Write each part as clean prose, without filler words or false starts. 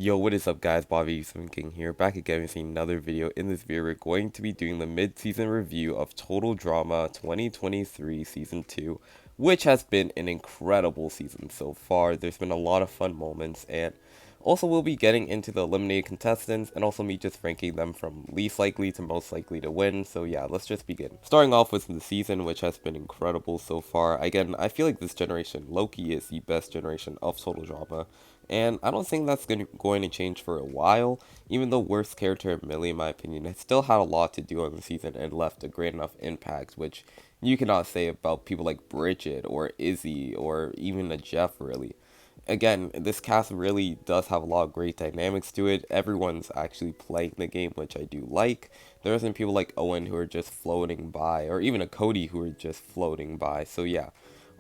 Yo, what is up guys, Bobby Seven King here, back again with another video. In this video, we're going to be doing the mid-season review of Total Drama 2023 Season 2, which has been an incredible season so far. There's been a lot of fun moments, and also we'll be getting into the eliminated contestants, and also me just ranking them from least likely to most likely to win. So yeah, let's just begin. Starting off with the season, which has been incredible so far. Again, I feel like this generation, Loki, is the best generation of Total Drama. And I don't think that's going to change for a while, even though worst character Millie, in my opinion, has still had a lot to do on the season and left a great enough impact, which you cannot say about people like Bridget or Izzy or even a Jeff, really. Again, this cast really does have a lot of great dynamics to it. Everyone's actually playing the game, which I do like. There isn't people like Owen who are just floating by, or even a Cody who are just floating by. So yeah,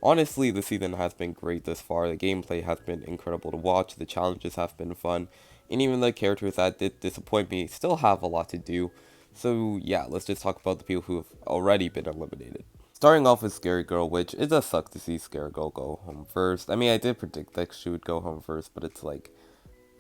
honestly, the season has been great thus far. The gameplay has been incredible to watch. The challenges have been fun. And even the characters that did disappoint me still have a lot to do. So yeah, let's just talk about the people who have already been eliminated. Starting off with Scary Girl, which it does suck to see Scary Girl go home first. I mean, I did predict that she would go home first, but it's like,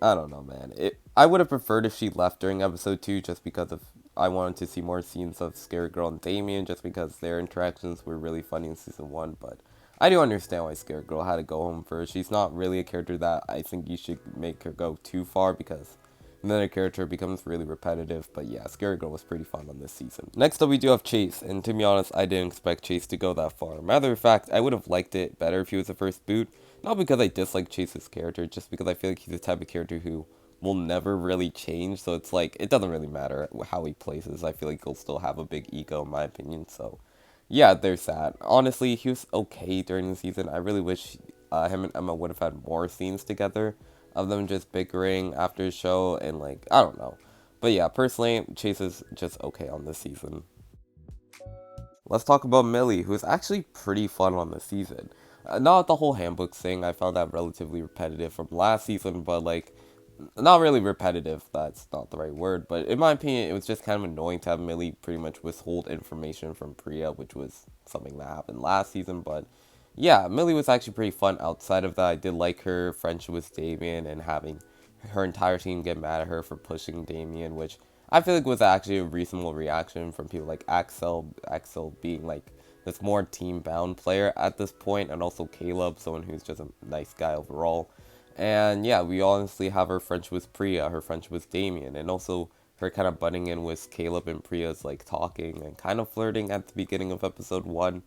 I don't know, man. I would have preferred if she left during episode 2 just because of I wanted to see more scenes of Scary Girl and Damien just because their interactions were really funny in season 1, but I do understand why Scary Girl had to go home first. She's not really a character that I think you should make her go too far because then the character becomes really repetitive, but yeah, Scary Girl was pretty fun on this season. Next up, we do have Chase, and to be honest, I didn't expect Chase to go that far. Matter of fact, I would have liked it better if he was the first boot, not because I dislike Chase's character, just because I feel like he's the type of character who will never really change, so it's like, it doesn't really matter how he places. I feel like he'll still have a big ego, in my opinion, so yeah, there's that. Honestly, he was okay during the season. I really wish him and Emma would have had more scenes together of them just bickering after the show and like I don't know. But yeah, personally, Chase is just okay on this season. Let's talk about Millie, who's actually pretty fun on this season. Not the whole handbook thing. I found that relatively repetitive from last season, but like not really repetitive, that's not the right word, but in my opinion, it was just kind of annoying to have Millie pretty much withhold information from Priya, which was something that happened last season, but yeah, Millie was actually pretty fun outside of that. I did like her friendship with Damien and having her entire team get mad at her for pushing Damien, which I feel like was actually a reasonable reaction from people like Axel being like this more team-bound player at this point, and also Caleb, someone who's just a nice guy overall. And yeah, we honestly have her friendship with Priya, her friendship with Damien, and also her kind of butting in with Caleb and Priya's like talking and kind of flirting at the beginning of episode 1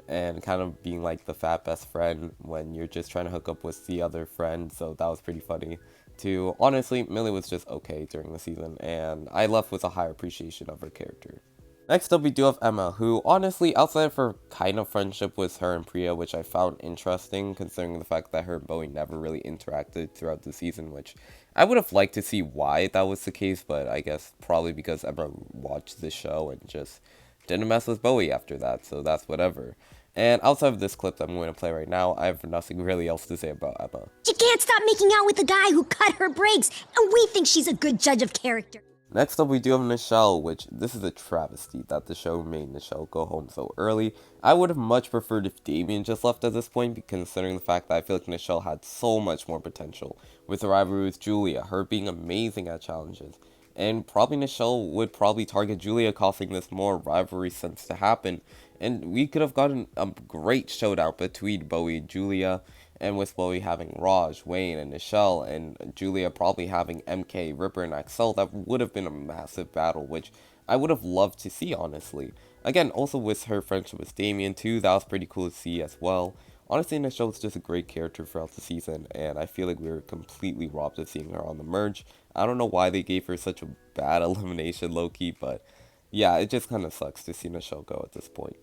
and kind of being like the fat best friend when you're just trying to hook up with the other friend. So that was pretty funny too. Honestly, Millie was just okay during the season, and I left with a high appreciation of her character. Next up, we do have Emma, who honestly, outside of her kind of friendship with her and Priya, which I found interesting considering the fact that her and Bowie never really interacted throughout the season, which I would have liked to see why that was the case, but I guess probably because Emma watched the show and just didn't mess with Bowie after that, so that's whatever. And outside of this clip that I'm going to play right now, I have nothing really else to say about Emma. She can't stop making out with the guy who cut her brakes, and we think she's a good judge of character. Next up, we do have Nichelle, which this is a travesty that the show made Nichelle go home so early. I would have much preferred if Damien just left at this point, considering the fact that I feel like Nichelle had so much more potential with the rivalry with Julia, her being amazing at challenges. And probably Nichelle would probably target Julia, causing this more rivalry sense to happen. And we could have gotten a great showdown between Bowie and Julia, and with Bowie having Raj, Wayne, and Nichelle, and Julia probably having MK, Ripper, and Axel, that would have been a massive battle, which I would have loved to see, honestly. Again, also with her friendship with Damien, too, that was pretty cool to see as well. Honestly, Nichelle was just a great character throughout the season, and I feel like we were completely robbed of seeing her on the merge. I don't know why they gave her such a bad elimination, low-key, but yeah, it just kind of sucks to see Nichelle go at this point.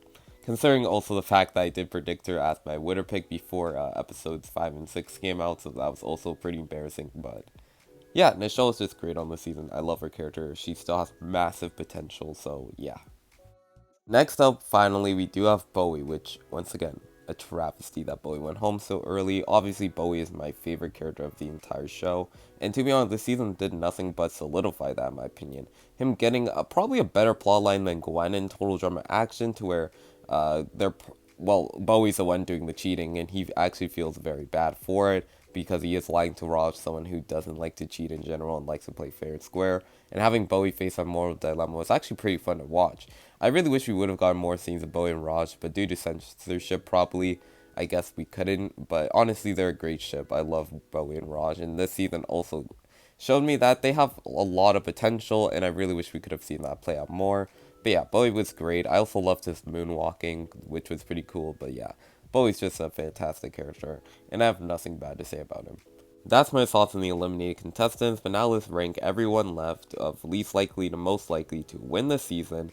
Considering also the fact that I did predict her as my winner pick before episodes 5 and 6 came out, so that was also pretty embarrassing. But yeah, Nichelle is just great on the season. I love her character. She still has massive potential, so yeah. Next up, finally, we do have Bowie, which, once again, a travesty that Bowie went home so early. Obviously, Bowie is my favorite character of the entire show, and to be honest, this season did nothing but solidify that, in my opinion. Him getting probably a better plotline than Gwen in Total Drama Action, to where they're well, Bowie's the one doing the cheating, and he actually feels very bad for it. because he is lying to Raj, someone who doesn't like to cheat in general and likes to play fair and square. And having Bowie face a moral dilemma was actually pretty fun to watch. I really wish we would have gotten more scenes of Bowie and Raj, but due to censorship probably, I guess we couldn't. But honestly, they're a great ship. I love Bowie and Raj, and this season also showed me that they have a lot of potential, and I really wish we could have seen that play out more. But yeah, Bowie was great. I also loved his moonwalking, which was pretty cool. But yeah, Bowie's just a fantastic character, and I have nothing bad to say about him. That's my thoughts on the eliminated contestants, but now let's rank everyone left of least likely to most likely to win the season,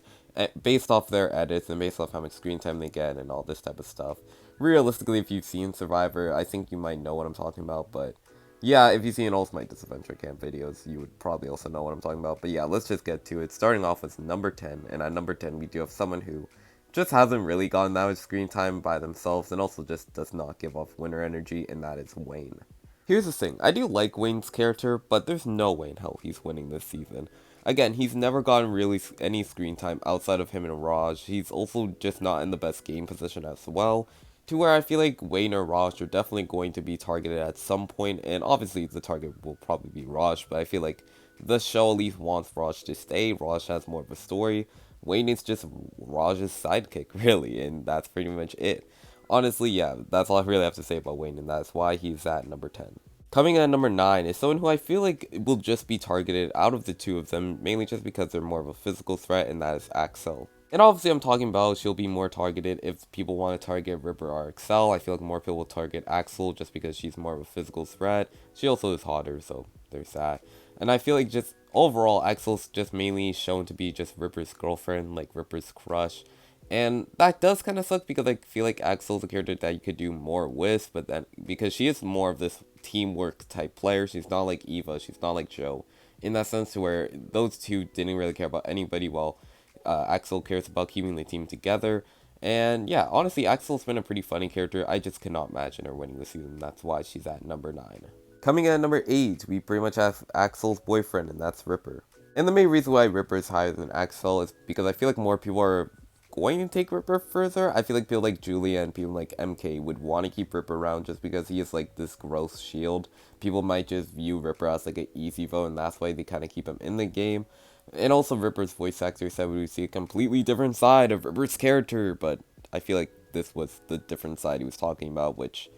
based off their edits and based off how much screen time they get and all this type of stuff. Realistically, if you've seen Survivor, I think you might know what I'm talking about, but yeah, if you've seen Ultimate Disadventure Camp videos, you would probably also know what I'm talking about. But yeah, let's just get to it. Starting off with number 10, and at number 10, we do have someone who just hasn't really gotten that much screen time by themselves, and also just does not give off winner energy, and that is Wayne. Here's the thing, I do like Wayne's character, but there's no way in hell he's winning this season. Again, he's never gotten really any screen time outside of him and Raj. He's also just not in the best game position as well, to where I feel like Wayne or Raj are definitely going to be targeted at some point, and obviously the target will probably be Raj, but I feel like the show at least wants Raj to stay. Raj has more of a story. Wayne is just Raj's sidekick, really, and that's pretty much it. Honestly, yeah, that's all I really have to say about Wayne, and that's why he's at number 10. Coming in at number 9 is someone who I feel like will just be targeted out of the two of them, mainly just because they're more of a physical threat, and that is Axel. And obviously I'm talking about she'll be more targeted if people want to target Ripper or Axel. I feel like more people will target Axel just because she's more of a physical threat. She also is hotter, so there's that. And I feel like just overall, Axel's just mainly shown to be just Ripper's girlfriend, like Ripper's crush. And that does kind of suck because I feel like Axel's a character that you could do more with, but then because she is more of this teamwork type player, she's not like Eva, she's not like Joe, in that sense to where those two didn't really care about anybody while Axel cares about keeping the team together. And yeah, honestly, Axel's been a pretty funny character. I just cannot imagine her winning the season. That's why she's at number 9. Coming in at number 8, we pretty much have Axel's boyfriend, and that's Ripper. And the main reason why Ripper is higher than Axel is because I feel like more people are going to take Ripper further. I feel like people like Julia and people like MK would want to keep Ripper around just because he is like this gross shield. People might just view Ripper as like an easy vote, and that's why they kind of keep him in the game. And also Ripper's voice actor said we would see a completely different side of Ripper's character, but I feel like this was the different side he was talking about, which,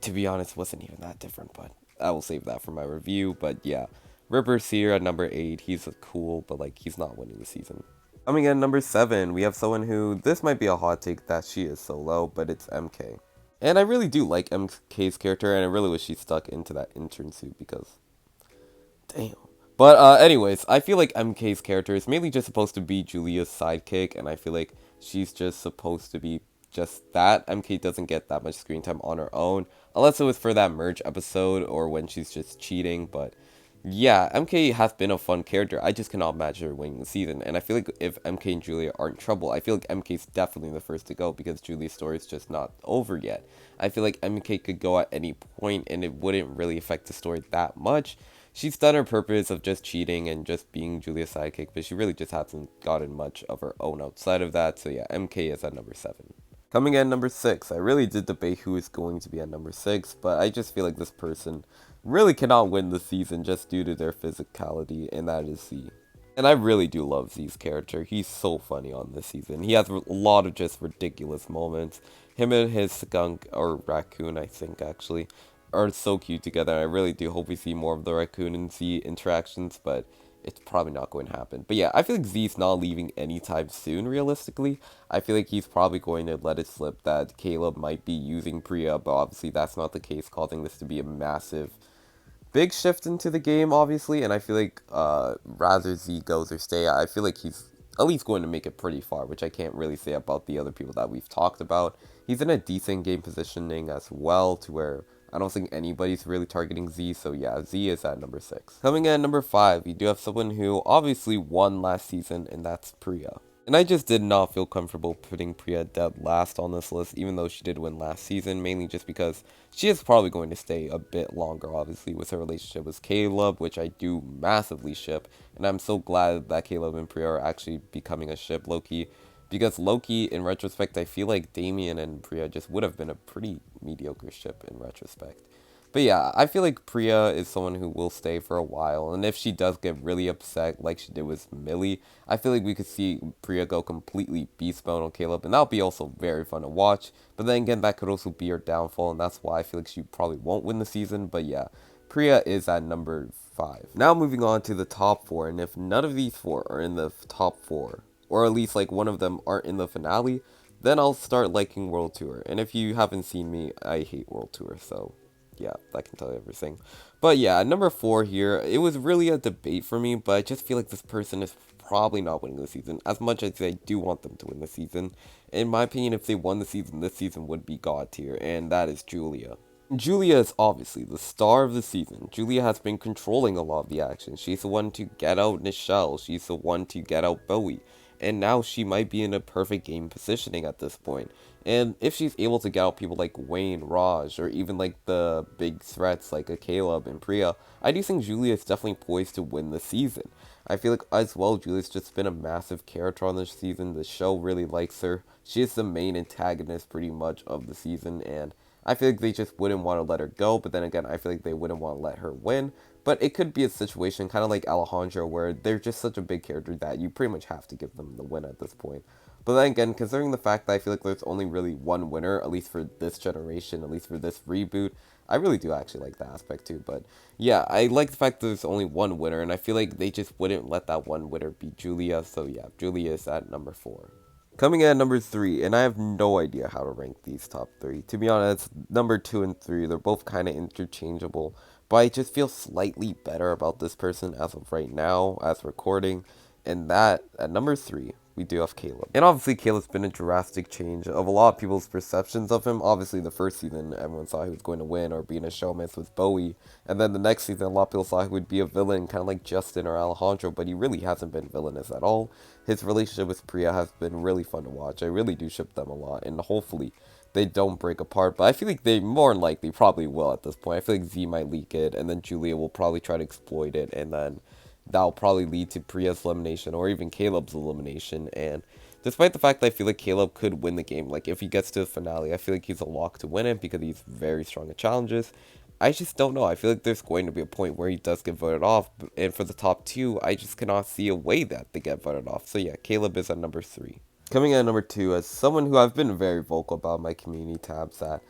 to be honest, wasn't even that different, but I will save that for my review. But yeah, Ripper's here at number 8. He's cool, but like he's not winning the season. Coming in at number 7, we have someone who, this might be a hot take that she is so low, but it's MK. And I really do like MK's character, and I really wish she stuck into that intern suit because, damn. But anyways, I feel like MK's character is mainly just supposed to be Julia's sidekick, and I feel like she's just supposed to be just that. MK doesn't get that much screen time on her own, unless it was for that merge episode or when she's just cheating, but yeah, MK has been a fun character. I just cannot imagine her winning the season. And I feel like if MK and Julia are in trouble, I feel like MK's definitely the first to go because Julia's story is just not over yet. I feel like MK could go at any point and it wouldn't really affect the story that much. She's done her purpose of just cheating and just being Julia's sidekick, but she really just hasn't gotten much of her own outside of that. So yeah, MK is at number 7. Coming in at number 6, I really did debate who is going to be at number 6, but I just feel like this person really cannot win the season just due to their physicality, and that is Z. And I really do love Z's character. He's so funny on this season. He has a lot of just ridiculous moments. Him and his skunk, or raccoon I think actually, are so cute together. I really do hope we see more of the raccoon and Z interactions, but it's probably not going to happen. But yeah, I feel like Z's not leaving anytime soon, realistically. I feel like he's probably going to let it slip that Caleb might be using Priya, but obviously that's not the case, causing this to be a massive big shift into the game, obviously, and I feel like rather Z goes or stay, I feel like he's at least going to make it pretty far, which I can't really say about the other people that we've talked about. He's in a decent game positioning as well, to where I don't think anybody's really targeting Z, so yeah, Z is at number 6. Coming in at number 5, we do have someone who obviously won last season, and that's Priya. And I just did not feel comfortable putting Priya dead last on this list, even though she did win last season, mainly just because she is probably going to stay a bit longer, obviously, with her relationship with Caleb, which I do massively ship, and I'm so glad that Caleb and Priya are actually becoming a ship, low-key, because low-key, in retrospect, I feel like Damien and Priya just would have been a pretty mediocre ship in retrospect. But yeah, I feel like Priya is someone who will stay for a while, and if she does get really upset like she did with Millie, I feel like we could see Priya go completely beast mode on Caleb, and that would be also very fun to watch. But then again, that could also be her downfall, and that's why I feel like she probably won't win the season. But yeah, Priya is at number 5. Now moving on to the top 4, and if none of these 4 are in the top 4, or at least like one of them aren't in the finale, then I'll start liking World Tour. And if you haven't seen me, I hate World Tour, so yeah, that can tell you everything. But yeah, number 4 here, it was really a debate for me, but I just feel like this person is probably not winning the season, as much as I do want them to win the season. In my opinion, if they won the season, this season would be God tier, and that is Julia. Julia is obviously the star of the season. Julia has been controlling a lot of the action. She's the one to get out Nichelle. She's the one to get out Bowie. And now she might be in a perfect game positioning at this point. And if she's able to get out people like Wayne, Raj, or even like the big threats like a Caleb and Priya, I do think Julia is definitely poised to win the season. I feel like as well, Julia's just been a massive character on this season. The show really likes her. She is the main antagonist pretty much of the season, and I feel like they just wouldn't want to let her go, but then again, I feel like they wouldn't want to let her win. But it could be a situation kind of like Alejandro, where they're just such a big character that you pretty much have to give them the win at this point. But then again, considering the fact that I feel like there's only really one winner, at least for this generation, at least for this reboot, I really do actually like that aspect too. But yeah, I like the fact that there's only one winner, and I feel like they just wouldn't let that one winner be Julia. So yeah, Julia is at number 4. Coming in at number 3, and I have no idea how to rank these top 3. To be honest, number 2 and 3, they're both kind of interchangeable, but I just feel slightly better about this person as of right now, as recording, and that, at number 3, we do have Caleb. And obviously, Caleb's been a drastic change of a lot of people's perceptions of him. Obviously, the first season, everyone saw he was going to win or be in a showmance with Bowie, and then the next season, a lot of people saw he would be a villain, kind of like Justin or Alejandro, but he really hasn't been villainous at all. His relationship with Priya has been really fun to watch. I really do ship them a lot, and hopefully they don't break apart, but I feel like they more than likely probably will at this point. I feel like Z might leak it, and then Julia will probably try to exploit it, and then that'll probably lead to Priya's elimination or even Caleb's elimination. And despite the fact that I feel like Caleb could win the game, like if he gets to the finale, I feel like he's a lock to win it because he's very strong at challenges. I just don't know. I feel like there's going to be a point where he does get voted off, and for the top 2, I just cannot see a way that they get voted off. So yeah, Caleb is at number 3. Coming in at number 2, as someone who I've been very vocal about my community tabs, that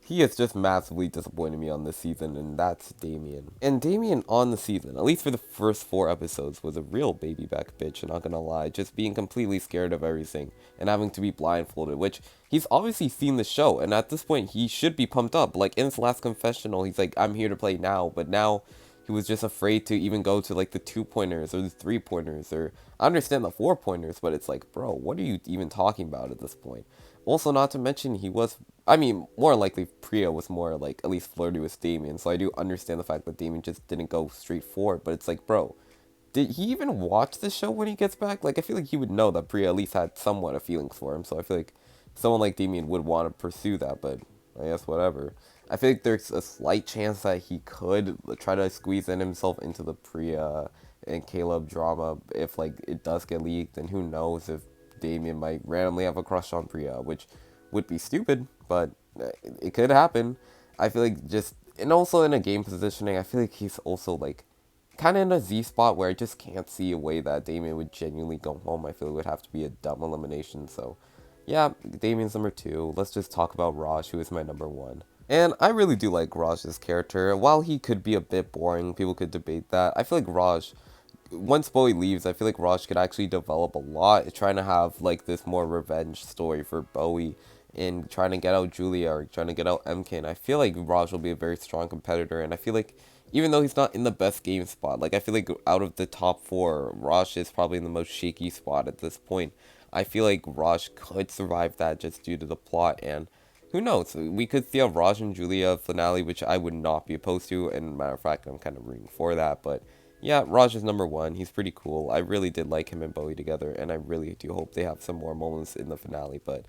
he has just massively disappointed me on this season, and that's Damien. And Damien on the season, at least for the first 4 episodes, was a real baby back bitch, not gonna lie, just being completely scared of everything and having to be blindfolded, which he's obviously seen the show, and at this point he should be pumped up. Like in his last confessional, he's like, I'm here to play now, but now he was just afraid to even go to like the 2-pointers or the 3-pointers, or I understand the 4-pointers, but it's like, bro, what are you even talking about at this point? Also, not to mention, he was, I mean, more likely Priya was more like at least flirty with Damien, so I do understand the fact that Damien just didn't go straight forward, but it's like, bro, did he even watch the show when he gets back? Like, I feel like he would know that Priya at least had somewhat of feelings for him, so I feel like someone like Damien would want to pursue that, but I guess whatever. I feel like there's a slight chance that he could try to squeeze in himself into the Priya and Caleb drama if, like, it does get leaked, and who knows if Damien might randomly have a crush on Priya, which would be stupid, but it could happen. I feel like just, and also in a game positioning, I feel like he's also like kind of in a Z spot where I just can't see a way that Damien would genuinely go home. I feel it would have to be a dumb elimination. So yeah, Damien's number 2. Let's just talk about Raj, who is my number 1. And I really do like Raj's character. While he could be a bit boring, people could debate that. I feel like Raj, once Bowie leaves, I feel like Raj could actually develop a lot, trying to have like this more revenge story for Bowie and trying to get out Julia or trying to get out MK. And I feel like Raj will be a very strong competitor, and I feel like even though he's not in the best game spot, like I feel like out of the top 4, Raj is probably in the most shaky spot at this point. I feel like Raj could survive that just due to the plot, and who knows, we could see a Raj and Julia finale, which I would not be opposed to, and matter of fact, I'm kind of rooting for that. But yeah, Raj is number 1. He's pretty cool. I really did like him and Bowie together, and I really do hope they have some more moments in the finale. But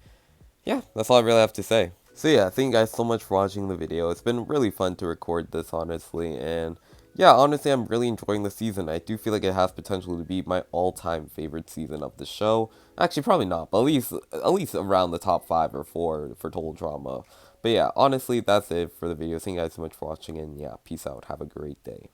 yeah, that's all I really have to say. So yeah, thank you guys so much for watching the video. It's been really fun to record this, honestly, and yeah, honestly, I'm really enjoying the season. I do feel like it has potential to be my all-time favorite season of the show. Actually, probably not, but at least around the top 5 or 4 for total drama. But yeah, honestly, that's it for the video. Thank you guys so much for watching, and yeah, peace out. Have a great day.